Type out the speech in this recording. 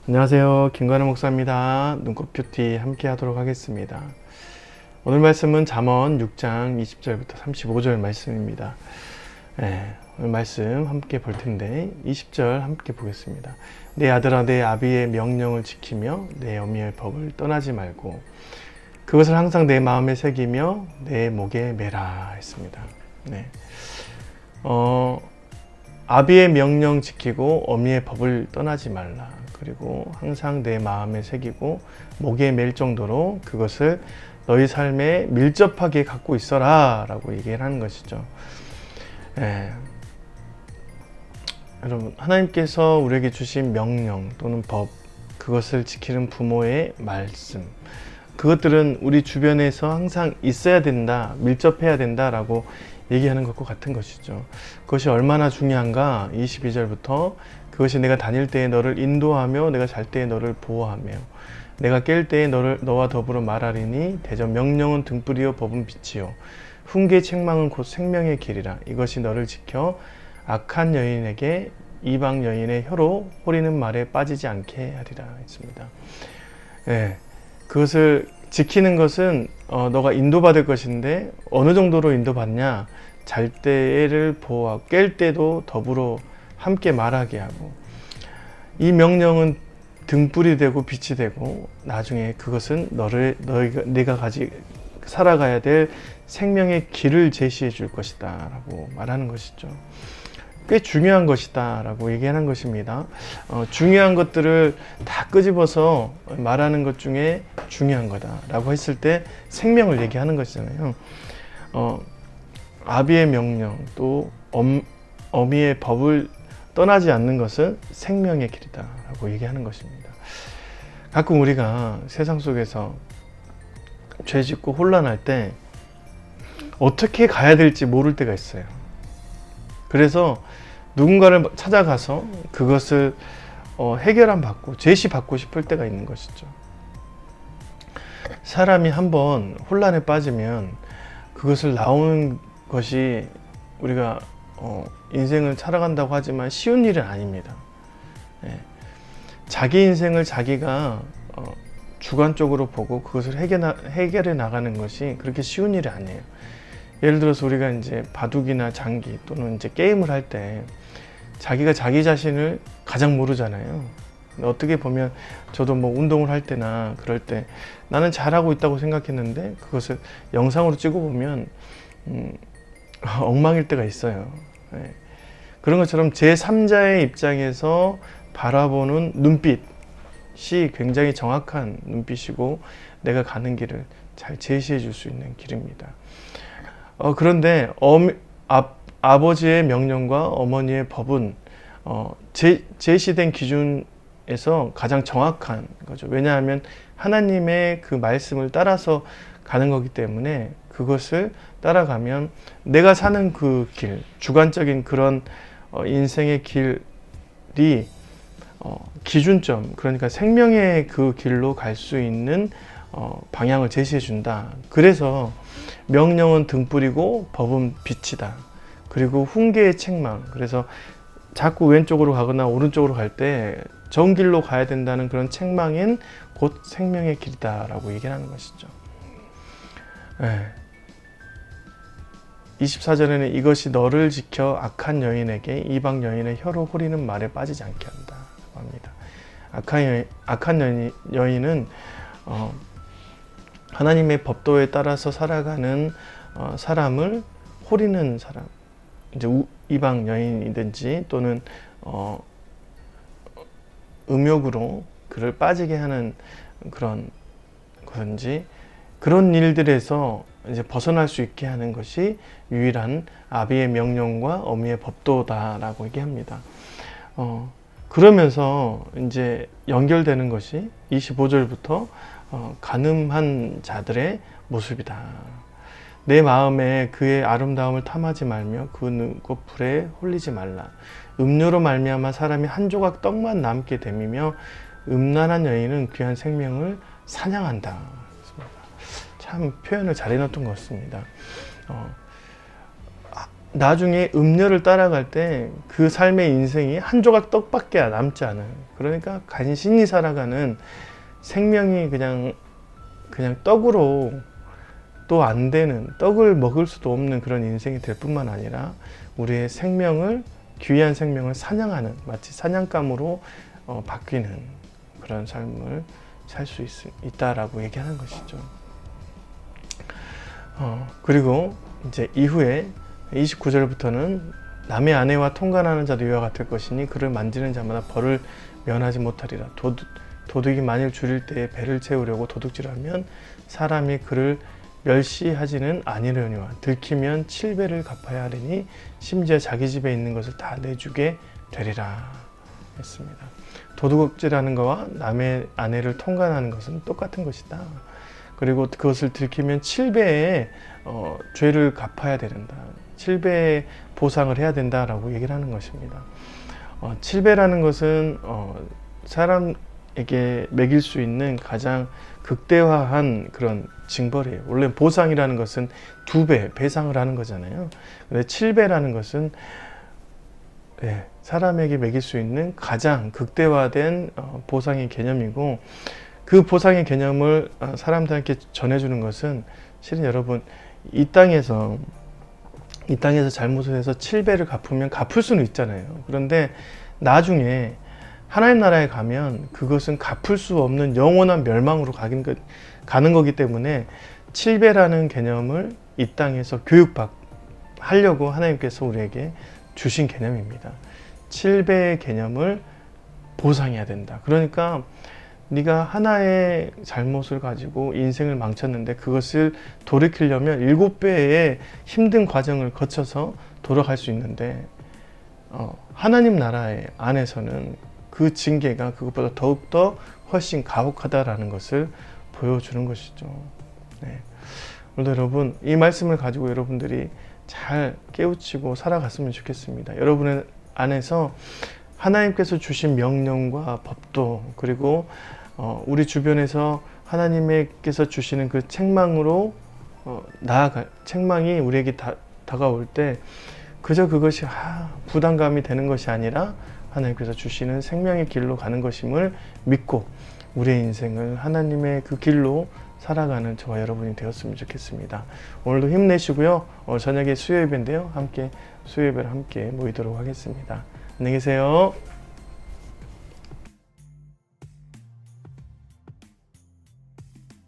안녕하세요. 김관우 목사입니다. 눈꽃 뷰티 함께 하도록 하겠습니다. 오늘 말씀은 잠언 6장 20절부터 35절 말씀입니다. 오늘 말씀 함께 볼 텐데 20절 함께 보겠습니다. 내 아들아 내 아비의 명령을 지키며 내 어미의 법을 떠나지 말고 그것을 항상 내 마음에 새기며 내 목에 매라 했습니다. 아비의 명령 지키고 어미의 법을 떠나지 말라. 그리고 항상 내 마음에 새기고 목에 맬 정도로 그것을 너희 삶에 밀접하게 갖고 있어라 라고 얘기를 하는 것이죠. 여러분, 하나님께서 우리에게 주신 명령 또는 법, 그것을 지키는 부모의 말씀, 그것들은 우리 주변에서 항상 있어야 된다, 밀접해야 된다라고 얘기하는 것과 같은 것이죠. 그것이 얼마나 중요한가? 22절부터 그것이 내가 다닐 때에 너를 인도하며 내가 잘 때에 너를 보호하며 내가 깰 때에 너와 더불어 말하리니 대저 명령은 등불이요 법은 빛이요 훈계의 책망은 곧 생명의 길이라. 이것이 너를 지켜 악한 여인에게 이방 여인의 혀로 호리는 말에 빠지지 않게 하리라 했습니다. 그것을 지키는 것은 너가 인도받을 것인데 어느 정도로 인도받냐? 잘 때를 보호하고 깰 때도 더불어 함께 말하게 하고, 이 명령은 등불이 되고 빛이 되고 나중에 그것은 내가 살아가야 될 생명의 길을 제시해 줄 것이다 라고 말하는 것이죠. 꽤 중요한 것이다 라고 얘기하는 것입니다. 중요한 것들을 다 끄집어서 말하는 것 중에 중요한 거다 라고 했을 때 생명을 얘기하는 것이잖아요. 아비의 명령 또 어미의 법을 떠나지 않는 것은 생명의 길이다 라고 얘기하는 것입니다. 가끔 우리가 세상 속에서 죄 짓고 혼란할 때 어떻게 가야 될지 모를 때가 있어요. 그래서 누군가를 찾아가서 그것을 해결안 받고 제시받고 싶을 때가 있는 것이죠. 사람이 한번 혼란에 빠지면 그것을 나오는 것이 우리가 인생을 살아간다고 하지만 쉬운 일은 아닙니다. 자기 인생을 자기가 주관적으로 보고 그것을 해결해 나가는 것이 그렇게 쉬운 일이 아니에요. 예를 들어서 우리가 이제 바둑이나 장기 또는 이제 게임을 할 때 자기가 자기 자신을 가장 모르잖아요. 어떻게 보면 저도 뭐 운동을 할 때나 그럴 때 나는 잘하고 있다고 생각했는데 그것을 영상으로 찍어보면 엉망일 때가 있어요. 그런 것처럼 제3자의 입장에서 바라보는 눈빛이 굉장히 정확한 눈빛이고 내가 가는 길을 잘 제시해 줄 수 있는 길입니다. 그런데 아버지의 명령과 어머니의 법은 제시된 기준에서 가장 정확한 거죠. 왜냐하면 하나님의 그 말씀을 따라서 가는 거기 때문에 그것을 따라가면 내가 사는 그 길, 주관적인 그런 인생의 길이 기준점, 그러니까 생명의 그 길로 갈 수 있는 방향을 제시해 준다. 그래서 명령은 등불이고 법은 빛이다. 그리고 훈계의 책망, 그래서 자꾸 왼쪽으로 가거나 오른쪽으로 갈 때 정 길로 가야 된다는 그런 책망인 곧 생명의 길이다 라고 얘기하는 것이죠. 24절에는 이것이 너를 지켜 악한 여인에게 이방 여인의 혀로 호리는 말에 빠지지 않게 한다 라고 합니다. 악한 여인은 하나님의 법도에 따라서 살아가는 사람을 호리는 사람, 이제 이방 여인이든지 또는 음욕으로 그를 빠지게 하는 그런 것인지 그런 일들에서 이제 벗어날 수 있게 하는 것이 유일한 아비의 명령과 어미의 법도다라고 얘기합니다. 그러면서 이제 연결되는 것이 25절부터 간음한 자들의 모습이다. 내 마음에 그의 아름다움을 탐하지 말며 그 눈꽃 불에 홀리지 말라. 음료로 말미암아 사람이 한 조각 떡만 남게 됨이며 음란한 여인은 귀한 생명을 사냥한다. 참 표현을 잘 해놨던 것 같습니다. 나중에 음료를 따라갈 때 그 삶의 인생이 한 조각 떡밖에 남지 않아요. 그러니까 간신히 살아가는 생명이 그냥 떡으로 또 안 되는, 떡을 먹을 수도 없는 그런 인생이 될 뿐만 아니라 우리의 생명을, 귀한 생명을 사냥하는, 마치 사냥감으로 바뀌는 그런 삶을 살 수 있다라고 얘기하는 것이죠. 그리고 이제 이후에 29절부터는 남의 아내와 통간하는 자도 이와 같을 것이니 그를 만지는 자마다 벌을 면하지 못하리라. 도둑이 만일 줄일 때에 배를 채우려고 도둑질하면 사람이 그를 멸시하지는 아니려니와 들키면 7배를 갚아야 하리니 심지어 자기 집에 있는 것을 다 내주게 되리라 했습니다. 도둑질하는 것과 남의 아내를 통간하는 것은 똑같은 것이다. 그리고 그것을 들키면 7배의 죄를 갚아야 된다. 7배의 보상을 해야 된다라고 얘기를 하는 것입니다. 7배라는 것은 사람에게 매길 수 있는 가장 극대화한 그런 징벌이에요. 원래 보상이라는 것은 2배, 배상을 하는 거잖아요. 근데 7배라는 것은 사람에게 매길 수 있는 가장 극대화된 보상의 개념이고, 그 보상의 개념을 사람들에게 전해주는 것은 실은 여러분, 이 땅에서 잘못을 해서 7배를 갚으면 갚을 수는 있잖아요. 그런데 나중에 하나님 나라에 가면 그것은 갚을 수 없는 영원한 멸망으로 가는 거기 때문에 7배라는 개념을 이 땅에서 하려고 하나님께서 우리에게 주신 개념입니다. 7배의 개념을 보상해야 된다. 그러니까 네가 하나의 잘못을 가지고 인생을 망쳤는데 그것을 돌이키려면 7배의 힘든 과정을 거쳐서 돌아갈 수 있는데, 하나님 나라의 안에서는 그 징계가 그것보다 더욱더 훨씬 가혹하다라는 것을 보여주는 것이죠. 네. 오늘도 여러분, 이 말씀을 가지고 여러분들이 잘 깨우치고 살아갔으면 좋겠습니다. 여러분의 안에서 하나님께서 주신 명령과 법도, 그리고 우리 주변에서 하나님께서 주시는 그 책망으로 책망이 우리에게 다가올 때 그저 그것이 부담감이 되는 것이 아니라 하나님께서 주시는 생명의 길로 가는 것임을 믿고 우리의 인생을 하나님의 그 길로 살아가는 저와 여러분이 되었으면 좋겠습니다. 오늘도 힘내시고요. 저녁에 수요예배인데요. 수요예배를 함께 모이도록 하겠습니다. 안녕히 계세요.